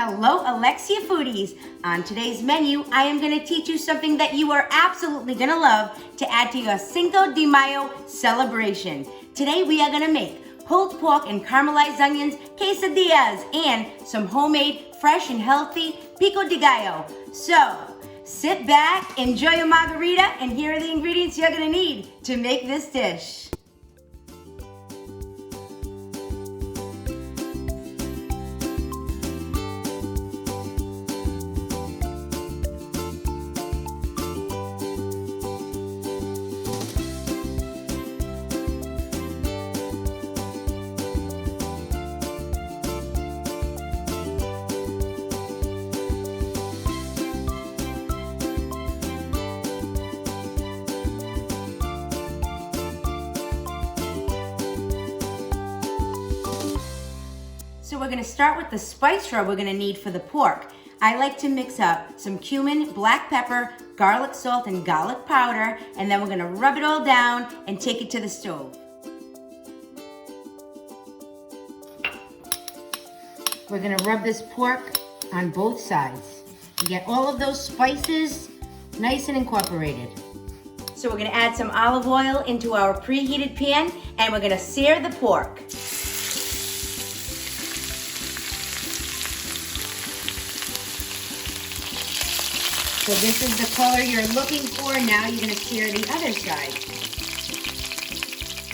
Hello, Alexia foodies. On today's menu, I am going to teach you something that you are absolutely going to love to add to your Cinco de Mayo celebration. Today, we are going to make pulled pork and caramelized onions, quesadillas, and some homemade, fresh and healthy Pico de Gallo. So, sit back, enjoy your margarita, and here are the ingredients you're going to need to make this dish. So we're going to start with the spice rub we're going to need for the pork. I like to mix up some cumin, black pepper, garlic salt, and garlic powder, and then we're going to rub it all down and take it to the stove. We're going to rub this pork on both sides and get all of those spices nice and incorporated. So we're going to add some olive oil into our preheated pan, and we're going to sear the pork. So this is the color you're looking for. Now you're going to sear the other side.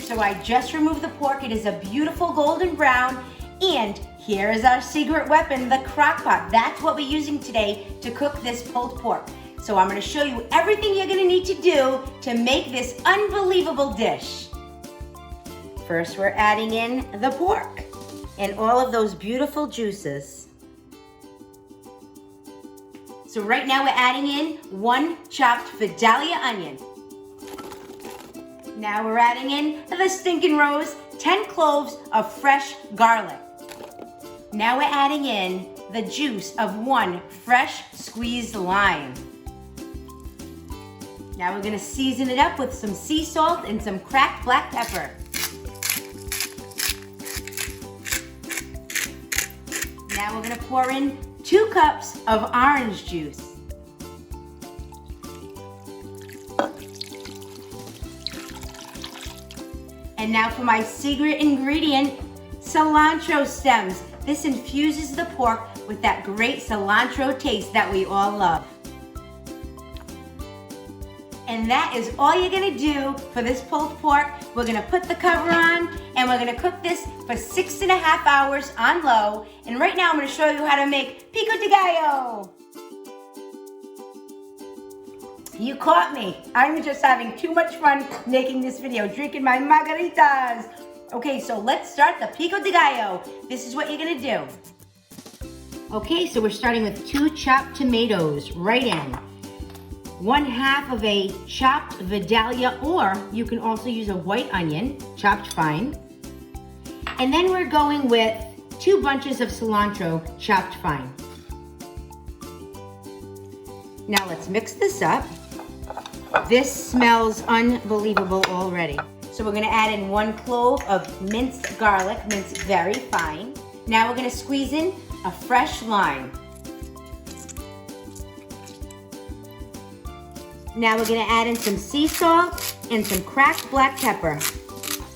So I just removed the pork. It is a beautiful golden brown. And here is our secret weapon, the Crock-pot. That's what we're using today to cook this pulled pork. So I'm going to show you everything you're going to need to do to make this unbelievable dish. First, we're adding in the pork and all of those beautiful juices. So right now we're adding in 1 chopped Vidalia onion. Now we're adding in the stinking rose, 10 cloves of fresh garlic. Now we're adding in the juice of 1 fresh squeezed lime. Now we're gonna season it up with some sea salt and some cracked black pepper. Now we're gonna pour in 2 cups of orange juice. And now for my secret ingredient, cilantro stems. This infuses the pork with that great cilantro taste that we all love. And that is all you're gonna do for this pulled pork. We're gonna put the cover on and we're gonna cook this for 6.5 hours on low. And right now I'm gonna show you how to make Pico de Gallo. You caught me. I'm just having too much fun making this video, drinking my margaritas. Okay, so let's start the Pico de Gallo. This is what you're gonna do. Okay, so we're starting with 2 chopped tomatoes right in. 1/2 of a chopped Vidalia, or you can also use a white onion, chopped fine. And then we're going with 2 bunches of cilantro, chopped fine. Now let's mix this up. This smells unbelievable already. So we're gonna add in 1 clove of minced garlic, minced very fine. Now we're gonna squeeze in a fresh lime. Now we're gonna add in some sea salt and some cracked black pepper.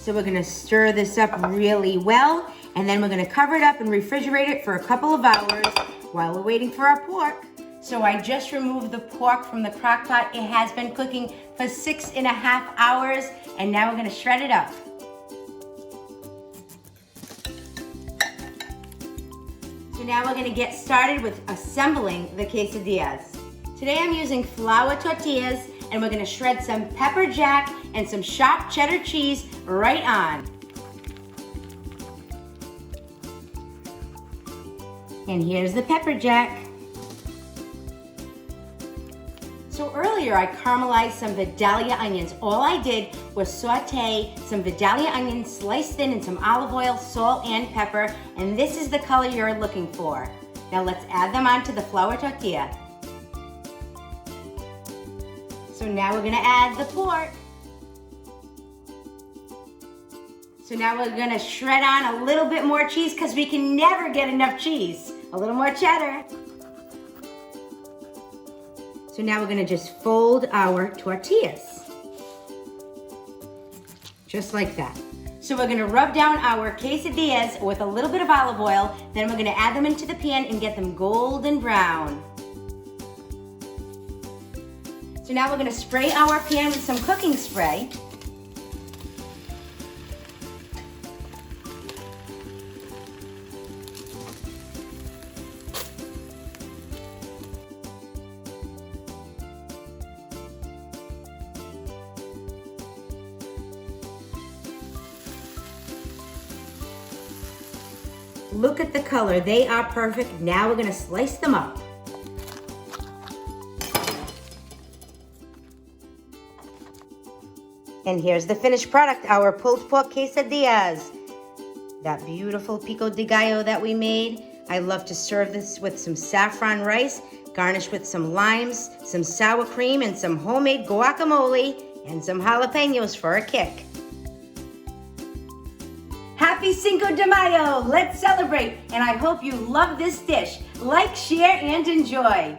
So we're gonna stir this up really well, and then we're gonna cover it up and refrigerate it for a couple of hours while we're waiting for our pork. So I just removed the pork from the crock pot. It has been cooking for 6.5 hours, and now we're gonna shred it up. So now we're gonna get started with assembling the quesadillas. Today I'm using flour tortillas, and we're gonna shred some pepper jack and some sharp cheddar cheese right on. And here's the pepper jack. So earlier I caramelized some Vidalia onions. All I did was saute some Vidalia onions sliced thin in some olive oil, salt, and pepper, and this is the color you're looking for. Now let's add them onto the flour tortilla. So now we're gonna add the pork. So now we're gonna shred on a little bit more cheese because we can never get enough cheese. A little more cheddar. So now we're gonna just fold our tortillas. Just like that. So we're gonna rub down our quesadillas with a little bit of olive oil, then we're gonna add them into the pan and get them golden brown. So now we're gonna spray our pan with some cooking spray. Look at the color, they are perfect. Now we're gonna slice them up. And here's the finished product, our pulled pork quesadillas. That beautiful pico de gallo that we made. I love to serve this with some saffron rice, garnished with some limes, some sour cream, and some homemade guacamole, and some jalapenos for a kick. Happy Cinco de Mayo! Let's celebrate! And I hope you love this dish. Like, share, and enjoy.